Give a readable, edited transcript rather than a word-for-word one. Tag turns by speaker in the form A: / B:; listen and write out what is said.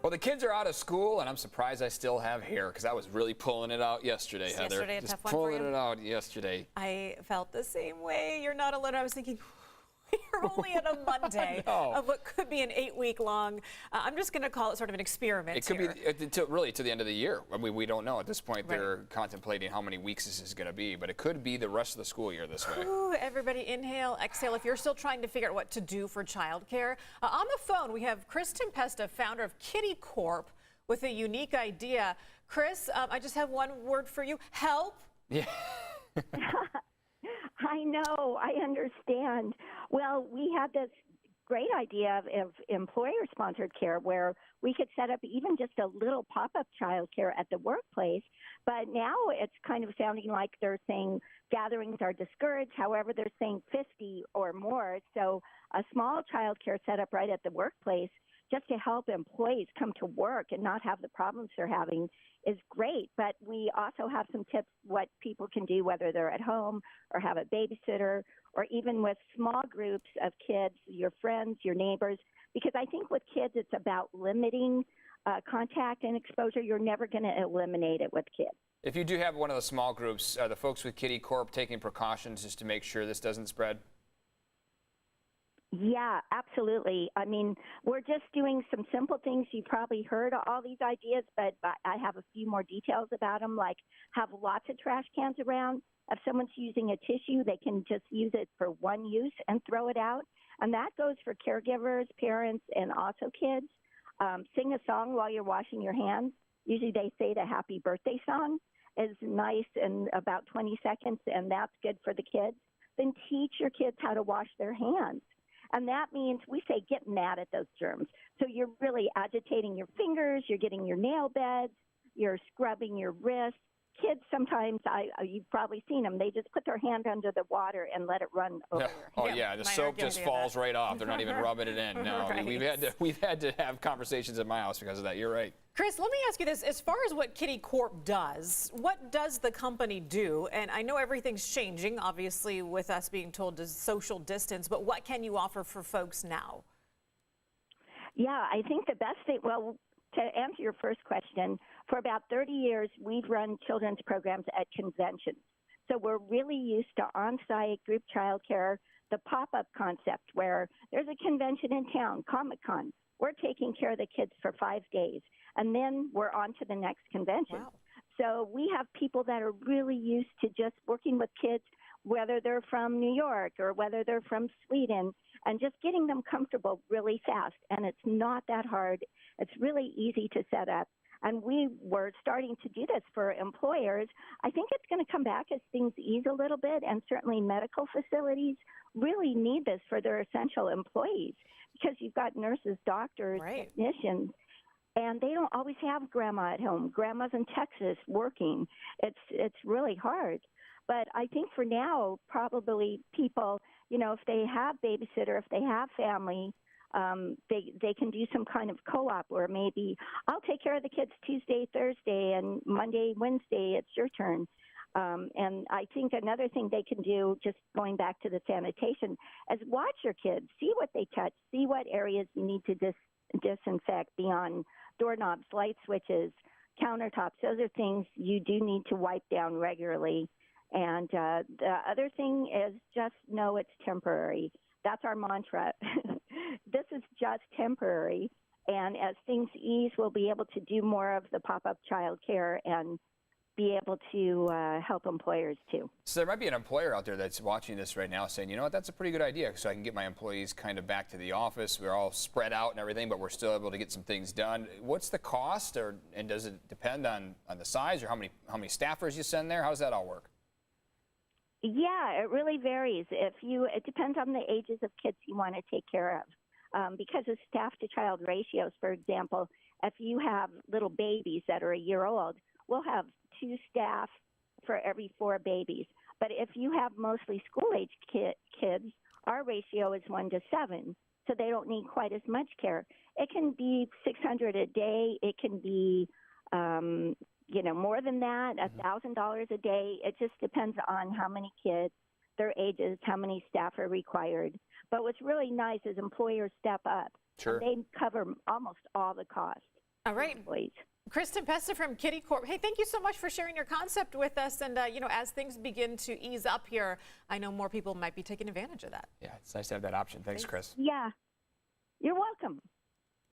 A: Well, the kids are out of school, and I'm surprised I still have hair because I was really pulling it out yesterday, Heather.
B: Yesterday, a
A: Just
B: tough one for
A: pulling
B: you?
A: it out yesterday.
B: I felt the same way. You're not alone. I was thinking, we're only at a Monday of what could be an 8-week long. I'm just going to call it sort of an experiment.
A: It could be really to the end of the year. I mean, we don't know at this point.
B: Right.
A: They're contemplating how many weeks this is going to be, but it could be the rest of the school year this way.
B: Ooh, everybody inhale, exhale. If you're still trying to figure out what to do for childcare, on the phone we have Chris Tempesta, founder of KiddieCorp, with a unique idea. Chris, I just have one word for you: help.
A: Yeah.
C: I know, I understand. Well, we had this great idea of employer-sponsored care where we could set up even just a little pop-up childcare at the workplace, but now it's kind of sounding like they're saying gatherings are discouraged. However, they're saying 50 or more. So a small childcare setup right at the workplace just to help employees come to work and not have the problems they're having is great. But we also have some tips what people can do, whether they're at home or have a babysitter, or even with small groups of kids, your friends, your neighbors, because I think with kids it's about limiting contact and exposure. You're never going to eliminate it with kids.
A: If you do have one of the small groups, are the folks with KiddieCorp taking precautions just to make sure this doesn't spread?
C: Yeah, absolutely. I mean, we're just doing some simple things. You probably heard all these ideas, but I have a few more details about them, like have lots of trash cans around. If someone's using a tissue, they can just use it for one use and throw it out. And that goes for caregivers, parents, and also kids. Sing a song while you're washing your hands. Usually they say the happy birthday song is nice in about 20 seconds, and that's good for the kids. Then teach your kids how to wash their hands. And that means we say get mad at those germs. So you're really agitating your fingers, you're getting your nail beds, you're scrubbing your wrists. Kids sometimes, you've probably seen them, they just put their hand under the water and let it run over their
A: Oh
C: hand.
A: yeah, the soap just falls right off. They're not even rubbing it in. No,
B: Right.
A: we've had to have conversations at my house because of that. You're right.
B: Chris, let me ask you this. As far as what KiddieCorp does, what does the company do? And I know everything's changing, obviously, with us being told to social distance, but what can you offer for folks now?
C: Yeah, I think the best thing, well, to answer your first question, for about 30 years, we've run children's programs at conventions. So we're really used to on-site group childcare, the pop-up concept where there's a convention in town, Comic-Con. We're taking care of the kids for 5 days, and then we're on to the next convention.
B: Wow.
C: So we have people that are really used to just working with kids, whether they're from New York or whether they're from Sweden, and just getting them comfortable really fast. And it's not that hard. It's really easy to set up. And we were starting to do this for employers. I think it's going to come back as things ease a little bit, and certainly medical facilities really need this for their essential employees because you've got nurses, doctors,
B: Right.
C: technicians, and they don't always have grandma at home. Grandma's in Texas working. It's really hard. But I think for now, probably people, if they have babysitter, if they have family, they can do some kind of co-op, or maybe I'll take care of the kids Tuesday, Thursday, and Monday, Wednesday, it's your turn. And I think another thing they can do, just going back to the sanitation, is watch your kids, see what they touch, see what areas you need to disinfect beyond doorknobs, light switches, countertops. Those are things you do need to wipe down regularly. And the other thing is just know it's temporary. That's our mantra. This is just temporary. And as things ease, we'll be able to do more of the pop-up child care and be able to help employers too.
A: So there might be an employer out there that's watching this right now saying, you know what, that's a pretty good idea, so I can get my employees kind of back to the office. We're all spread out and everything, but we're still able to get some things done. What's the cost, and does it depend on the size or how many staffers you send there? How does that all work?
C: Yeah, it really varies. It depends on the ages of kids you want to take care of. Because of staff-to-child ratios, for example, if you have little babies that are a year old, we'll have 2 staff for every 4 babies. But if you have mostly school-age kids, our ratio is 1 to 7, so they don't need quite as much care. It can be $600 a day. It can be, more than that, $1,000 a day. It just depends on how many kids, their ages, how many staff are required. But what's really nice is employers step up.
A: Sure.
C: And they cover almost all the costs.
B: All right.
C: employees.
B: Kristen Pesta from KiddieCorp. Hey, thank you so much for sharing your concept with us. And, you know, as things begin to ease up here, I know more people might be taking advantage of that.
A: Yeah, it's nice to have that option. Thanks, Chris.
C: Yeah, you're welcome.